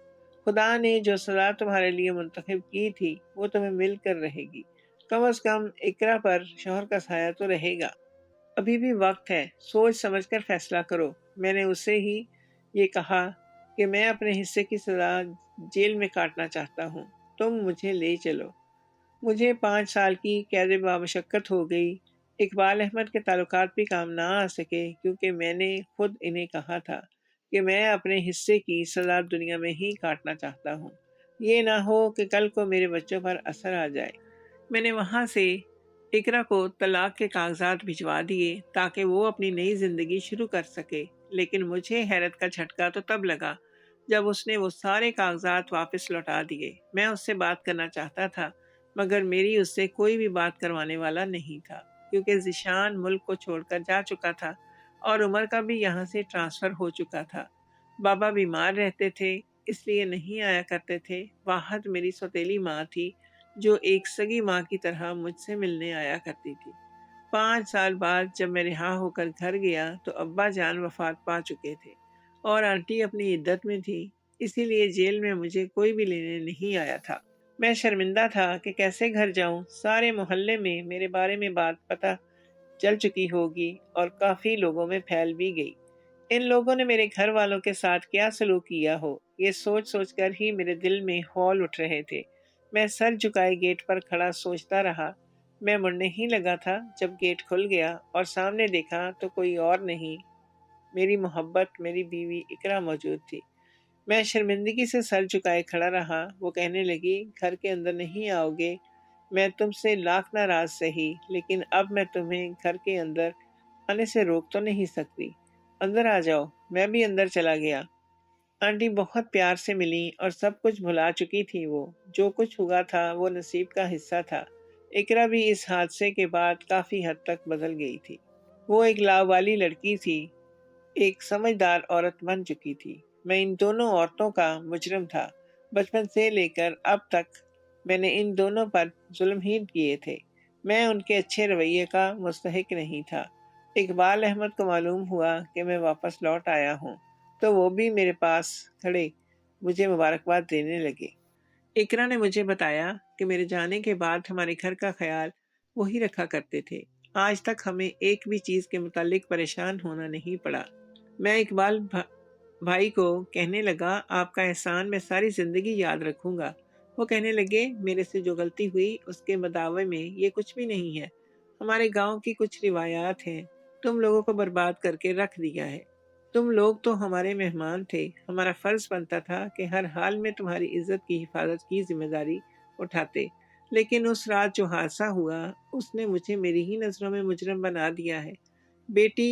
خدا نے جو سزا تمہارے لیے منتخب کی تھی وہ تمہیں مل کر رہے گی۔ کم از کم اقرا پر شوہر کا سایہ تو رہے گا۔ ابھی بھی وقت ہے، سوچ سمجھ کر فیصلہ کرو۔ میں نے اسے ہی یہ کہا کہ میں اپنے حصے کی سزا جیل میں کاٹنا چاہتا ہوں، تم مجھے لے چلو۔ مجھے 5 سال کی قید بامشقت ہو گئی۔ اقبال احمد کے تعلقات بھی کام نہ آ سکے کیونکہ میں نے خود انہیں کہا تھا کہ میں اپنے حصے کی سزا دنیا میں ہی کاٹنا چاہتا ہوں، یہ نہ ہو کہ کل کو میرے بچوں پر اثر آ جائے۔ میں نے وہاں سے اقرا کو طلاق کے کاغذات بھجوا دیے تاکہ وہ اپنی نئی زندگی شروع کر سکے، لیکن مجھے حیرت کا جھٹکا تو تب لگا جب اس نے وہ سارے کاغذات واپس لوٹا دیے۔ میں اس سے بات کرنا چاہتا تھا مگر میری اس سے کوئی بھی بات کروانے والا نہیں تھا کیونکہ ذیشان ملک کو چھوڑ کر جا چکا تھا اور عمر کا بھی یہاں سے ٹرانسفر ہو چکا تھا۔ بابا بیمار رہتے تھے اس لیے نہیں آیا کرتے تھے۔ واحد میری سوتیلی ماں تھی جو ایک سگی ماں کی طرح مجھ سے ملنے آیا کرتی تھی۔ 5 سال بعد جب میں رہا ہو کر گھر گیا تو ابا جان وفات پا چکے تھے اور آنٹی اپنی عدت میں تھی، اسی لیے جیل میں مجھے کوئی بھی لینے نہیں آیا تھا۔ میں شرمندہ تھا کہ کیسے گھر جاؤں، سارے محلے میں میرے بارے میں بات پتہ چل چکی ہوگی اور کافی لوگوں میں پھیل بھی گئی۔ ان لوگوں نے میرے گھر والوں کے ساتھ کیا سلوک کیا ہو، یہ سوچ سوچ کر ہی میرے دل میں ہول اٹھ رہے تھے۔ میں سر جھکائے گیٹ پر کھڑا سوچتا رہا۔ میں مڑنے ہی لگا تھا جب گیٹ کھل گیا اور سامنے دیکھا تو کوئی اور نہیں، میری محبت، میری بیوی اقرا موجود تھی۔ میں شرمندگی سے سر جھکائے کھڑا رہا۔ وہ کہنے لگی، گھر کے اندر نہیں آؤ گے؟ میں تم سے لاکھ ناراض سہی، لیکن اب میں تمہیں گھر کے اندر آنے سے روک تو نہیں سکتی۔ اندر آ جاؤ۔ میں بھی اندر چلا گیا۔ آنٹی بہت پیار سے ملی اور سب کچھ بھلا چکی تھی۔ وہ جو کچھ ہوا تھا وہ نصیب کا حصہ تھا۔ اقرا بھی اس حادثے کے بعد کافی حد تک بدل گئی تھی۔ وہ ایک لاوالی لڑکی تھی، ایک سمجھدار عورت بن چکی تھی۔ میں ان دونوں عورتوں کا مجرم تھا۔ بچپن سے لے کر اب تک میں نے ان دونوں پر ظلم ہی کیے تھے۔ میں ان کے اچھے رویے کا مستحق نہیں تھا۔ اقبال احمد کو معلوم ہوا کہ میں واپس لوٹ آیا ہوں تو وہ بھی میرے پاس کھڑے مجھے مبارکباد دینے لگے۔ اقرا نے مجھے بتایا کہ میرے جانے کے بعد ہمارے گھر کا خیال وہی رکھا کرتے تھے۔ آج تک ہمیں ایک بھی چیز کے متعلق پریشان ہونا نہیں پڑا۔ میں اقبال بھائی کو کہنے لگا، آپ کا احسان میں ساری زندگی یاد رکھوں گا۔ وہ کہنے لگے، میرے سے جو غلطی ہوئی اس کے مداوع میں یہ کچھ بھی نہیں ہے۔ ہمارے گاؤں کی کچھ روایات ہیں، تم لوگوں کو برباد کر کے رکھ دیا ہے۔ تم لوگ تو ہمارے مہمان تھے، ہمارا فرض بنتا تھا کہ ہر حال میں تمہاری عزت کی حفاظت کی ذمہ داری اٹھاتے، لیکن اس رات جو حادثہ ہوا اس نے مجھے میری ہی نظروں میں مجرم بنا دیا ہے۔ بیٹی،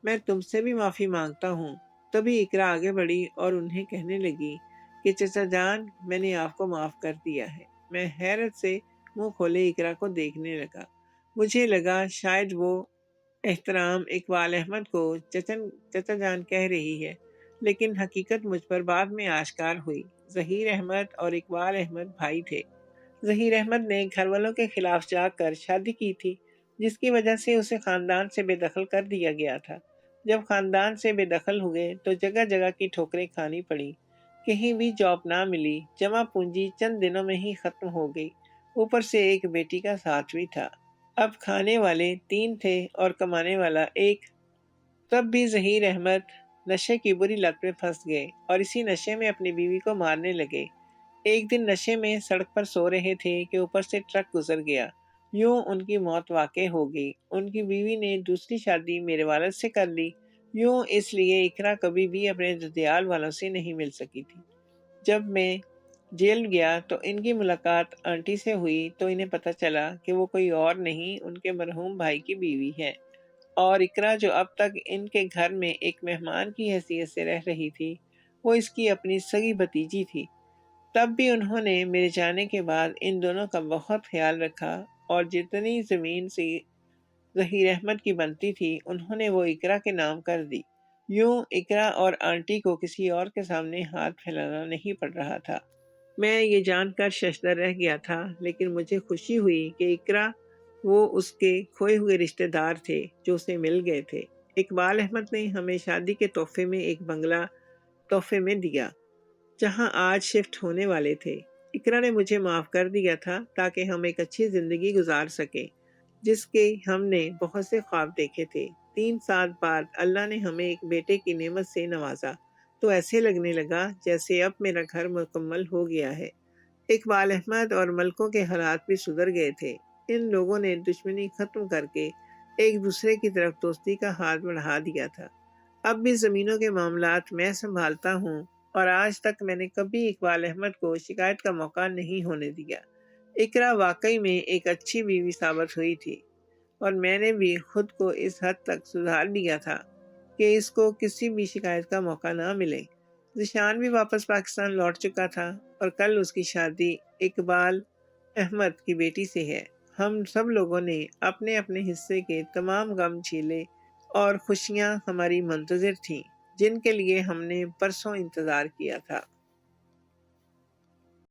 میں تم سے بھی معافی مانگتا ہوں۔ تبھی اقرا آگے بڑھی اور انہیں کہنے لگی کہ چچا جان، میں نے آپ کو معاف کر دیا ہے۔ میں حیرت سے منہ کھولے اقرا کو دیکھنے لگا۔ مجھے لگا شاید وہ احترام اقبال احمد کو چچا جان کہہ رہی ہے، لیکن حقیقت مجھ پر بعد میں آشکار ہوئی۔ ظہیر احمد اور اقبال احمد بھائی تھے۔ ظہیر احمد نے گھر والوں کے خلاف جا کر شادی کی تھی، جس کی وجہ سے اسے خاندان سے بے دخل کر دیا گیا تھا۔ جب خاندان سے بے دخل ہوئے تو جگہ جگہ کی ٹھوکریں کھانی پڑی، کہیں بھی جاب نہ ملی، جمع پونجی چند دنوں میں ہی ختم ہو گئی، اوپر سے ایک بیٹی کا ساتھ بھی تھا۔ اب کھانے والے 3 تھے اور کمانے والا 1۔ تب بھی ظہیر احمد نشے کی بری لت میں پھنس گئے اور اسی نشے میں اپنی بیوی کو مارنے لگے۔ ایک دن نشے میں سڑک پر سو رہے تھے کہ اوپر سے ٹرک گزر گیا، یوں ان کی موت واقع ہو گئی۔ ان کی بیوی نے دوسری شادی میرے والد سے کر لی، یوں اس لیے اقرا کبھی بھی اپنے ددیال والوں سے نہیں مل سکی تھی۔ جب میں جیل گیا تو ان کی ملاقات آنٹی سے ہوئی تو انہیں پتہ چلا کہ وہ کوئی اور نہیں، ان کے مرحوم بھائی کی بیوی ہے، اور اقرا جو اب تک ان کے گھر میں ایک مہمان کی حیثیت سے رہ رہی تھی، وہ اس کی اپنی سگی بھتیجی تھی۔ تب بھی انہوں نے میرے جانے کے بعد ان دونوں کا بہت خیال رکھا اور جتنی زمین سے ظہیر احمد کی بنتی تھی، انہوں نے وہ اقرا کے نام کر دی۔ یوں اقرا اور آنٹی کو کسی اور کے سامنے ہاتھ پھیلانا نہیں پڑ رہا تھا۔ میں یہ جان کر ششدر رہ گیا تھا، لیکن مجھے خوشی ہوئی کہ اقرا وہ اس کے کھوئے ہوئے رشتہ دار تھے جو اسے مل گئے تھے۔ اقبال احمد نے ہمیں شادی کے تحفے میں ایک بنگلہ تحفے میں دیا جہاں آج شفٹ ہونے والے تھے۔ اقرا نے مجھے معاف کر دیا تھا تاکہ ہم ایک اچھی زندگی گزار سکیں جس کے ہم نے بہت سے خواب دیکھے تھے۔ 3 سال بعد اللہ نے ہمیں ایک بیٹے کی نعمت سے نوازا تو ایسے لگنے لگا جیسے اب میرا گھر مکمل ہو گیا ہے۔ اقبال احمد اور ملکوں کے حالات بھی سدھر گئے تھے۔ ان لوگوں نے دشمنی ختم کر کے ایک دوسرے کی طرف دوستی کا ہاتھ بڑھا دیا تھا۔ اب بھی زمینوں کے معاملات میں سنبھالتا ہوں اور آج تک میں نے کبھی اقبال احمد کو شکایت کا موقع نہیں ہونے دیا۔ اقرا واقعی میں ایک اچھی بیوی ثابت ہوئی تھی اور میں نے بھی خود کو اس حد تک سدھار لیا تھا کہ اس کو کسی بھی شکایت کا موقع نہ ملے۔ ذیشان بھی واپس پاکستان لوٹ چکا تھا اور کل اس کی شادی اقبال احمد کی بیٹی سے ہے۔ ہم سب لوگوں نے اپنے اپنے حصے کے تمام غم جھیلے اور خوشیاں ہماری منتظر تھیں جن کے لیے ہم نے برسوں انتظار کیا تھا۔